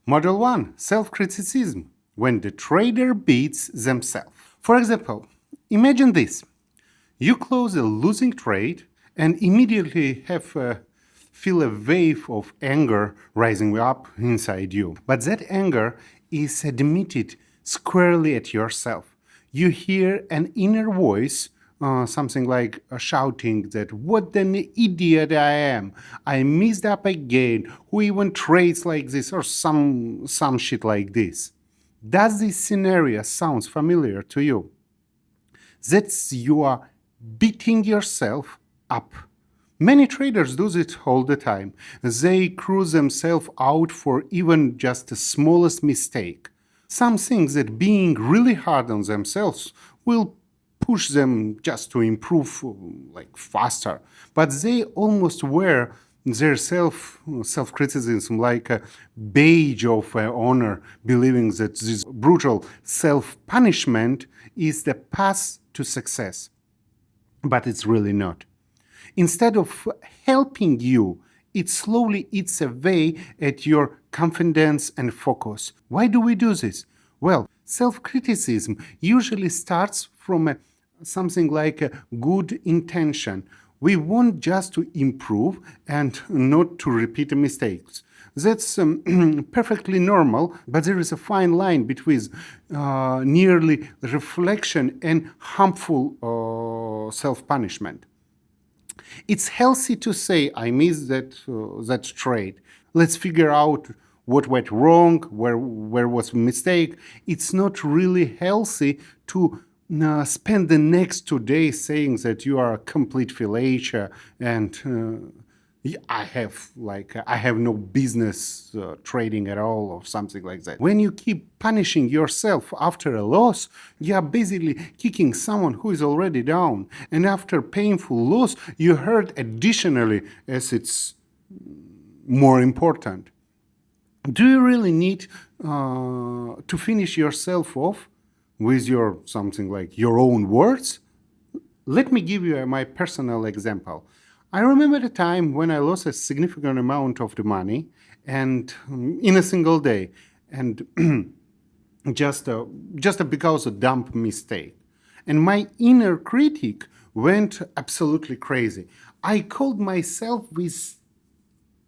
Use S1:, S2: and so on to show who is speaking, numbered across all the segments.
S1: Model 1, self-criticism, when the trader beats themselves. For example, imagine this. You close a losing trade and immediately feel a wave of anger rising up inside you. But that anger is admitted squarely at yourself. You hear an inner voice, something like shouting that, "What an idiot I am! I messed up again. Who even trades like this?" or some shit like this. Does this scenario sound familiar to you? That's you are beating yourself up. Many traders do it all the time. They cruise themselves out for even just the smallest mistake. Some think that being really hard on themselves will push them just to improve faster, but they almost wear their self-criticism like a badge of honor, believing that this brutal self-punishment is the path to success. But it's really not. Instead of helping you, it slowly eats away at your confidence and focus. Why do we do this? Well, self-criticism usually starts from something like a good intention. We want just to improve and not to repeat mistakes. That's perfectly normal, but there is a fine line between nearly reflection and harmful self-punishment. It's healthy to say, "I missed that trade. Let's figure out what went wrong, where was a mistake." It's not really healthy to spend the next 2 days saying that you are a complete failure and I have no business trading at all or something like that. When you keep punishing yourself after a loss, you are basically kicking someone who is already down. And after painful loss, you hurt additionally, as it's more important. Do you really need to finish yourself off with your own words? Let me give you my personal example. I remember the time when I lost a significant amount of the money and in a single day, and just because of a dumb mistake. And my inner critic went absolutely crazy. I called myself with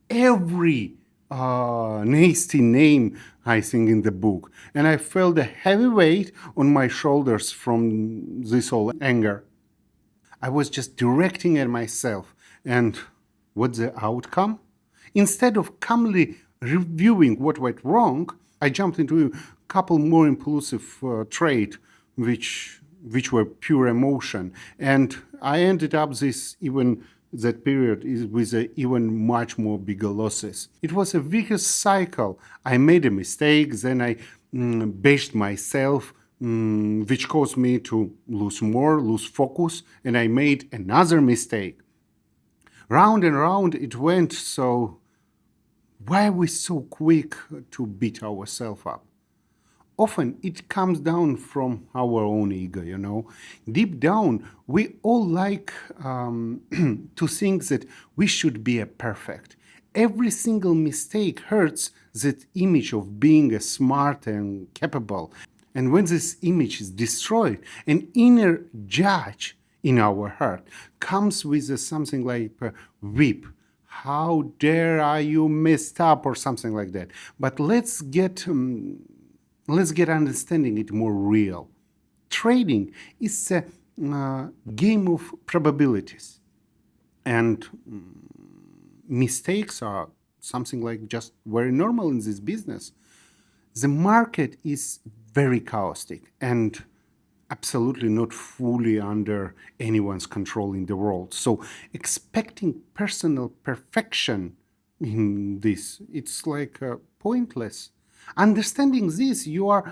S1: every nasty name I think in the book, and I felt a heavy weight on my shoulders from this whole anger. I was just directing at myself, and what's the outcome? Instead of calmly reviewing what went wrong, I jumped into a couple more impulsive trades, which were pure emotion, and I ended up that period is with even much more bigger losses. It was a vicious cycle. I made a mistake, then I bashed myself, which caused me to lose focus, and I made another mistake. Round and round it went, so why are we so quick to beat ourselves up? Often it comes down from our own ego, Deep down, we all like to think that we should be perfect. Every single mistake hurts that image of being smart and capable. And when this image is destroyed, an inner judge in our heart comes with something like a whip. How dare you messed up, or something like that. But let's get understanding it more real. Trading is a game of probabilities, and mistakes are something like just very normal in this business. The market is very chaotic and absolutely not fully under anyone's control in the world. So expecting personal perfection in this, it's pointless. Understanding this, you are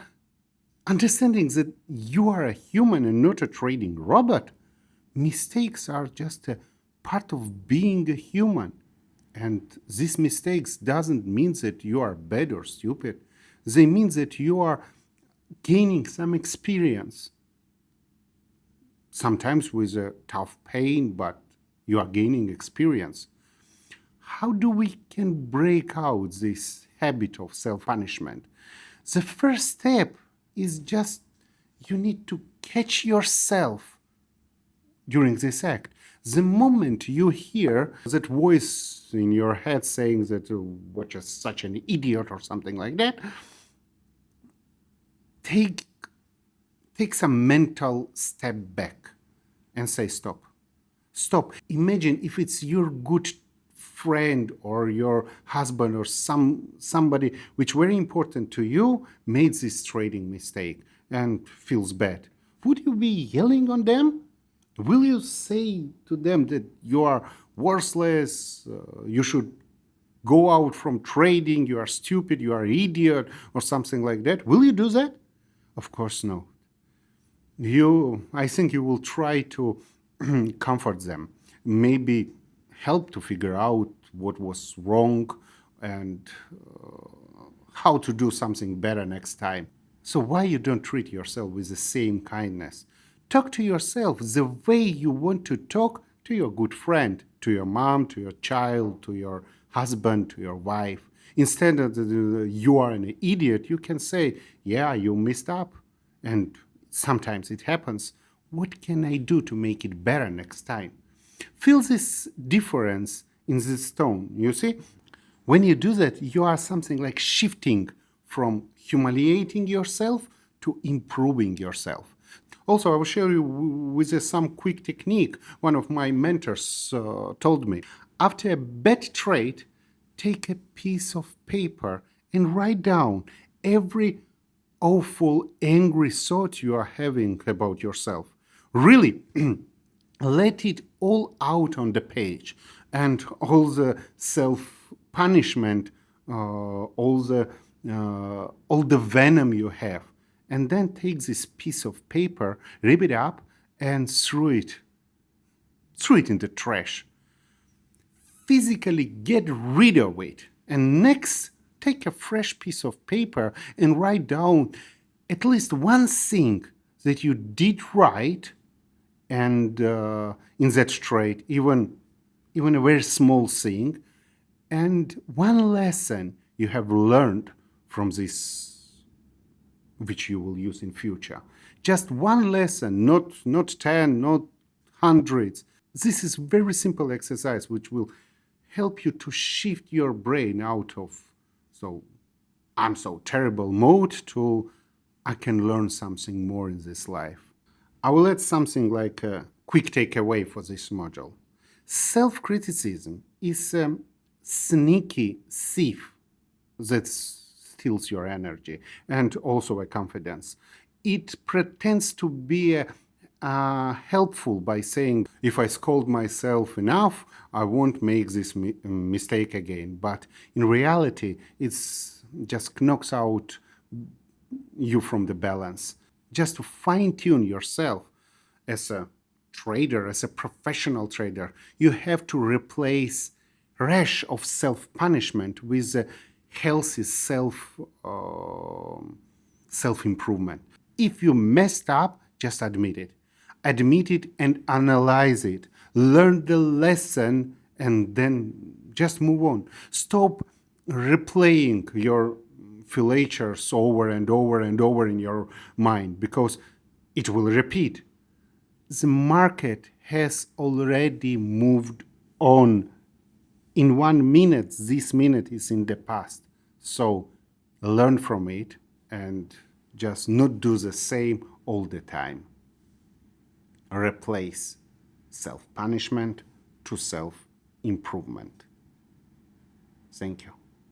S1: understanding that you are a human and not a trading robot. Mistakes are just a part of being a human. And these mistakes doesn't mean that you are bad or stupid. They mean that you are gaining some experience. Sometimes with a tough pain, but you are gaining experience. How do we can break out this habit of self-punishment. The first step is just you need to catch yourself during this act. The moment you hear that voice in your head saying that you're just such an idiot or something like that, take some mental step back and say stop. Stop. Imagine if it's your good friend or your husband or somebody which very important to you made this trading mistake and feels bad. Would you be yelling on them? Will you say to them that you are worthless, you should go out from trading, you are stupid, you are an idiot, or something like that? Will you do that? Of course not. I think you will try to comfort them, maybe help to figure out what was wrong and how to do something better next time. So why you don't treat yourself with the same kindness? Talk to yourself the way you want to talk to your good friend, to your mom, to your child, to your husband, to your wife. Instead of you are an idiot, you can say, yeah, you messed up. And sometimes it happens. What can I do to make it better next time? Feel this difference in this tone, you see? When you do that, you are something like shifting from humiliating yourself to improving yourself. Also, I will share you with some quick technique. One of my mentors told me, after a bad trade, take a piece of paper and write down every awful, angry thought you are having about yourself. Really, let it all out on the page, and all the self-punishment, all the venom you have, and then take this piece of paper, rip it up, and throw it in the trash. Physically get rid of it, and next take a fresh piece of paper and write down at least one thing that you did right, and in that trade, even a very small thing, and one lesson you have learned from this, which you will use in future. Just one lesson, not 10, not hundreds. This is very simple exercise which will help you to shift your brain out of I'm so terrible mode to I can learn something more in this life. I will add something like a quick takeaway for this module. Self-criticism is a sneaky thief that steals your energy and also a confidence. It pretends to be helpful by saying, if I scold myself enough, I won't make this mistake again. But in reality, it's just knocks out you from the balance. Just to fine-tune yourself as a trader, as a professional trader, you have to replace rash of self-punishment with a healthy self-improvement. If you messed up, just admit it. Admit it and analyze it. Learn the lesson and then just move on. Stop replaying your failures over and over and over in your mind, because it will repeat. The market has already moved on. In 1 minute, this minute is in the past. So learn from it and just not do the same all the time. Replace self-punishment to self-improvement. Thank you.